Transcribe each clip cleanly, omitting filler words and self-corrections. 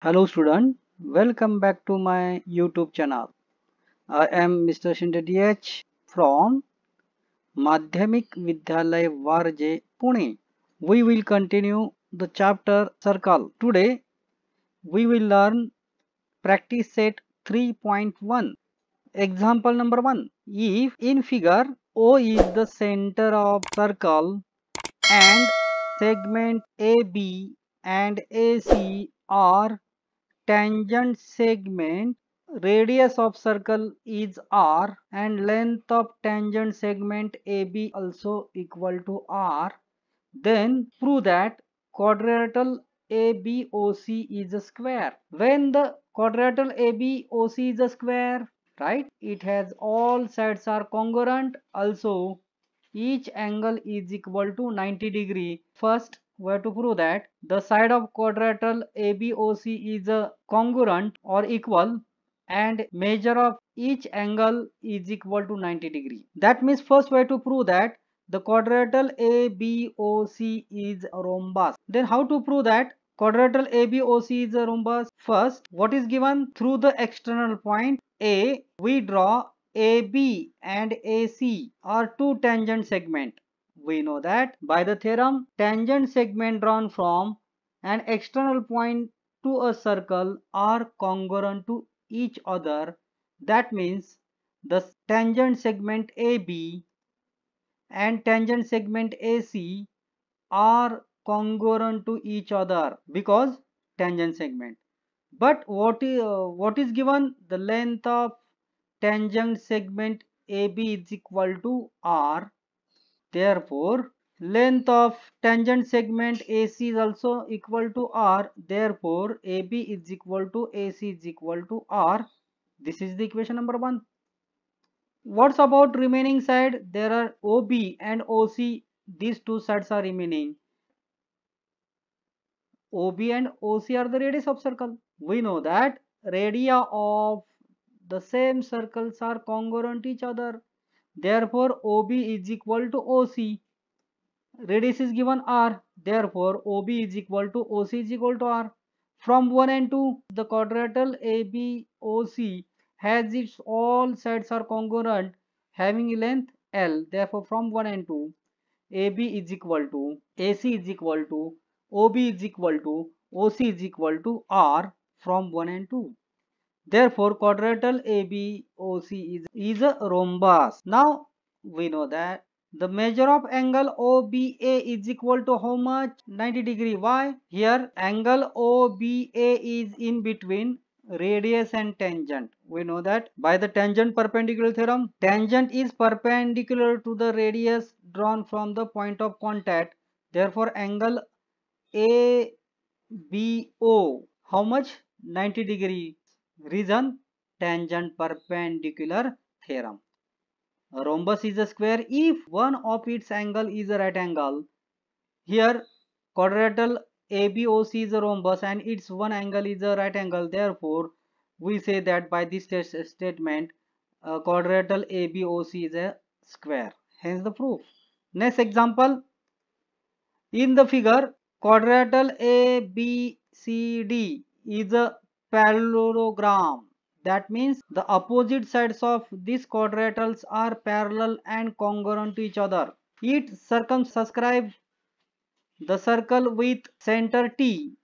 Hello student, welcome back to my YouTube channel. I am Mr. Shinde DH from Madhyamik Vidyalay Varje, Pune. We will continue the chapter Circle. Today we will learn practice set 3.1. Example number 1. If in figure O is the center of circle and segment AB and AC are tangent segment, radius of circle is r and length of tangent segment AB also equal to r, then prove that quadrilateral ABOC is a square. When the quadrilateral ABOC is a square, right, it has all sides are congruent, also each angle is equal to 90 degree. First we have to prove that the side of quadrilateral ABOC is a congruent or equal and measure of each angle is equal to 90 degree. That means first we have to prove that the quadrilateral ABOC is a rhombus. Then how to prove that quadrilateral ABOC is a rhombus? First, what is given? Through the external point A, we draw AB and AC are two tangent segment. We know that by the theorem, tangent segment drawn from an external point to a circle are congruent to each other. That means the tangent segment AB and tangent segment AC are congruent to each other because tangent segment. But what is given? The length of tangent segment AB is equal to r. Therefore, length of tangent segment AC is also equal to r. Therefore, AB is equal to AC is equal to r. This is the equation number 1. What's about remaining side? There are OB and OC. These two sides are remaining. OB and OC are the radius of circle. We know that radii of the same circles are congruent each other. Therefore, OB is equal to OC. Radius is given r. Therefore, OB is equal to OC is equal to r. From 1 and 2, the quadrilateral ABOC has its all sides are congruent having length L. Therefore, from 1 and 2, AB is equal to AC is equal to OB is equal to OC is equal to R from 1 and 2. Therefore, quadrilateral ABOC is a rhombus. Now, we know that the measure of angle OBA is equal to how much? 90 degree. Why? Here, angle OBA is in between radius and tangent. We know that by the tangent perpendicular theorem, tangent is perpendicular to the radius drawn from the point of contact. Therefore, angle ABO, how much? 90 degree. Reason? Tangent perpendicular theorem. A rhombus is a square if one of its angle is a right angle. Here quadrilateral ABOC is a rhombus and its one angle is a right angle. Therefore, we say that by this statement, quadrilateral ABOC is a square. Hence the proof. Next example. In the figure, quadrilateral ABCD is a parallelogram. That means the opposite sides of these quadrilaterals are parallel and congruent to each other. It circumscribes the circle with center T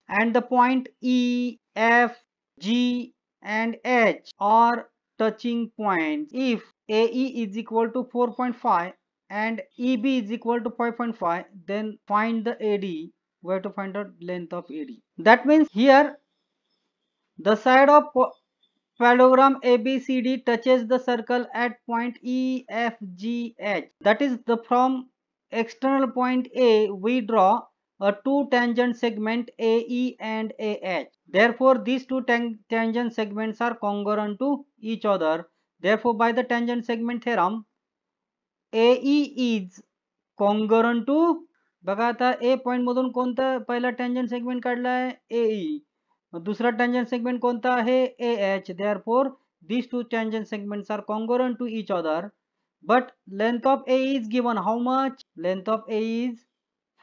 and the point E, F, G and H are touching points. If AE is equal to 4.5 and EB is equal to 5.5, then find the AD. We have to find out length of AD. That means here the side of parallelogram ABCD touches the circle at point EFGH. That is the from external point A we draw a two tangent segment AE and AH. Therefore, these two tangent segments are congruent to each other. Therefore, by the tangent segment theorem, AE is congruent to, बघा आता ए point मधून कोणता पहिला tangent segment काढला आहे AE, दूसरा tangent segment कोणता आहे AH. Therefore, these two tangent segments are congruent to each other. But length of AE is given how much? Length of AE is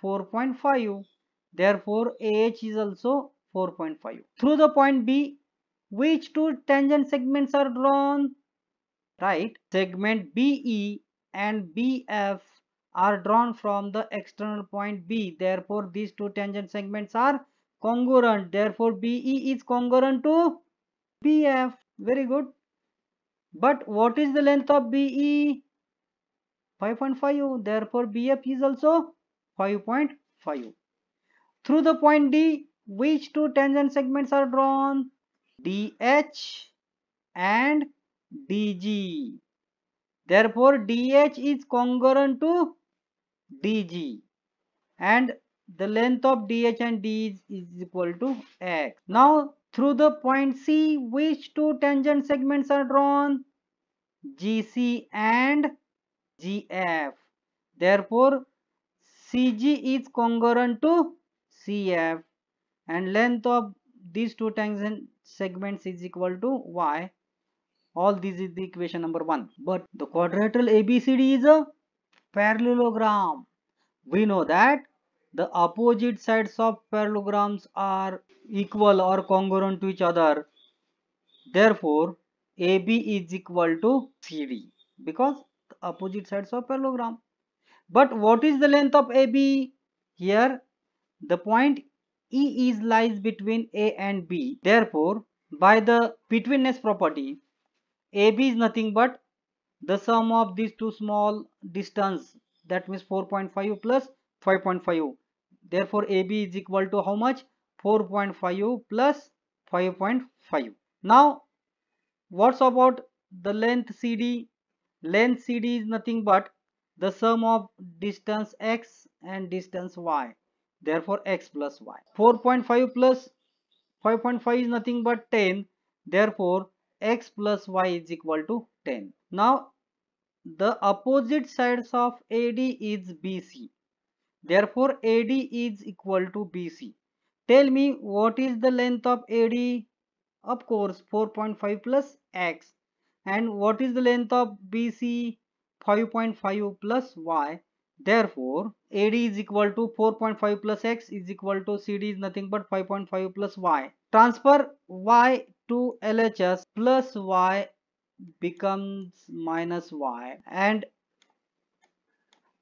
4.5. Therefore, AH is also 4.5. Through the point B, which two tangent segments are drawn? Right, segment BE and BF are drawn from the external point B. Therefore, these two tangent segments are congruent. Therefore, BE is congruent to BF. Very good. But what is the length of BE? 5.5. Therefore, BF is also 5.5. Through the point D, which two tangent segments are drawn? DH and DG. Therefore, DH is congruent to DG and the length of DH and DG is equal to X. Now, through the point C, which two tangent segments are drawn? GC and GF. Therefore, CG is congruent to CF and length of these two tangent segments is equal to Y. All this is the equation number 1. But the quadrilateral ABCD is a parallelogram. We know that the opposite sides of parallelograms are equal or congruent to each other. Therefore, AB is equal to CD because the opposite sides of parallelogram. But what is the length of AB? Here, the point E is lies between A and B. Therefore, by the betweenness property, AB is nothing but the sum of these two small distance, that means 4.5 plus 5.5. Therefore, AB is equal to how much? 4.5 plus 5.5. Now, what's about the length CD? Length CD is nothing but the sum of distance X and distance Y. Therefore, X plus Y. 4.5 plus 5.5 is nothing but 10. Therefore, X plus Y is equal to 10. Now, the opposite sides of AD is BC. Therefore, AD is equal to BC. Tell me what is the length of AD? Of course, 4.5 plus X. And what is the length of BC? 5.5 plus Y. Therefore, AD is equal to 4.5 plus X is equal to CD is nothing but 5.5 plus Y. Transfer Y to LHS plus Y becomes minus Y and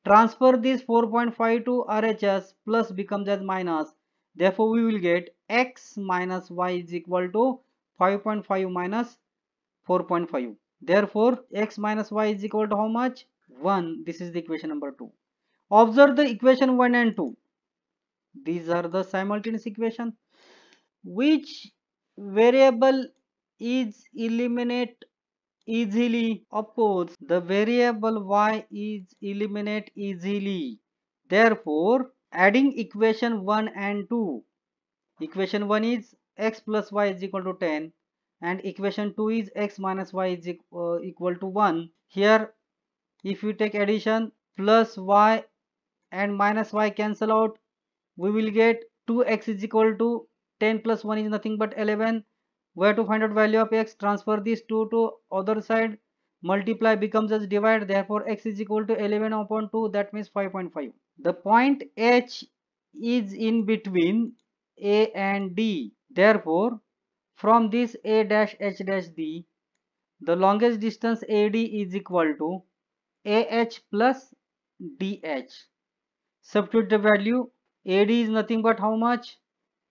transfer this 4.5 to RHS plus becomes as minus. Therefore, we will get X minus Y is equal to 5.5 minus 4.5. Therefore, X minus Y is equal to how much? 1. This is the equation number 2. Observe the equation 1 and 2. These are the simultaneous equation. Which variable is eliminate easily? Of course, the variable Y is eliminate easily. Therefore, adding equation 1 and 2. Equation 1 is X plus Y is equal to 10 and equation 2 is X minus Y is equal to 1. Here, if you take addition, plus Y and minus Y cancel out, we will get 2X is equal to 10 plus 1 is nothing but 11. Where to find out value of X? Transfer this 2 to other side, multiply becomes as divide. Therefore, X is equal to 11 upon 2, that means 5.5. The point H is in between A and D. Therefore, from this A dash H dash D, the longest distance AD is equal to AH plus DH. Substitute the value. AD is nothing but how much?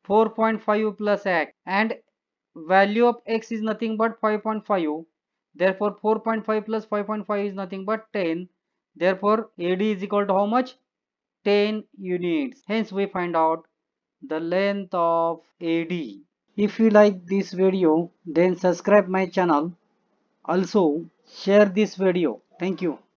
4.5 plus X and value of X is nothing but 5.5. Therefore, 4.5 plus 5.5 is nothing but 10. Therefore, AD is equal to how much? 10 units. Hence, we find out the length of AD. If you like this video, then subscribe my channel. Also, share this video. Thank you.